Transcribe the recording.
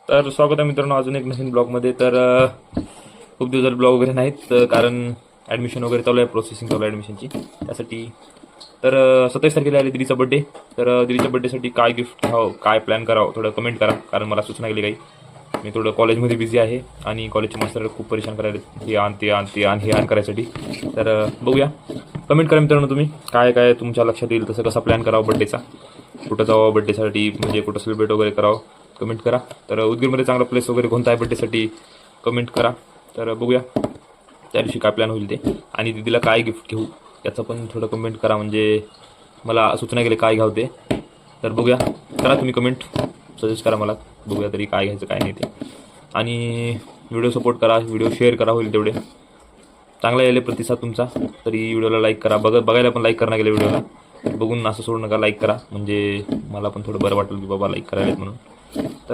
तर स्वागत आहे मित्रांनो अजून एक नवीन ब्लॉगमध्ये. तर खूप दिवस झाले ब्लॉग वगैरे नाहीत, कारण ॲडमिशन वगैरे चालू आहे, प्रोसेसिंग चालू आहे ॲडमिशनची. त्यासाठी तर 27 तारखेला आली दिदीचा बड्डे. तर दिदीच्या बड्डेसाठी काय गिफ्ट घ्यावं, काय प्लॅन करावं, थोडं कमेंट करा, कारण मला सूचना गेली काही. मी थोडं कॉलेजमध्ये बिझी आहे आणि कॉलेजचे मास्टर खूप परेशान करायला, हे आण ते आण ते आण हे आण करायसाठी. तर बघूया, कमेंट करा मित्रांनो तुम्ही काय काय तुमच्या लक्षात येईल तसं कसा प्लॅन करावा बड्डेचा, कुठं जावं बड्डेसाठी, म्हणजे कुठं सेलिब्रेट वगैरे करावं, कमेंट करा. तर उदगीरमध्ये चांगला प्लेस वगैरे कोणता आहे बड्डेसाठी कमेंट करा. तर बघूया त्या दिवशी काय प्लॅन होईल ते, आणि दीदीला काय गिफ्ट घेऊ याचं पण थोडं कमेंट करा, म्हणजे मला सूचना केली काय घ्यावं ते. तर बघूया, करा तुम्ही कमेंट, सजेस्ट करा मला, बघूया तरी काय घ्यायचं काय नाही ते. आणि व्हिडिओ सपोर्ट करा, व्हिडिओ शेअर करा होईल तेवढे. चांगला यायला प्रतिसाद तुमचा, तरी व्हिडिओला लाईक करा. बघायला पण लाईक करणं गेलं व्हिडिओला, बघून असं सोडू नका, लाईक करा, म्हणजे मला पण थोडं बरं वाटेल की बाबा लाईक करायला म्हणून.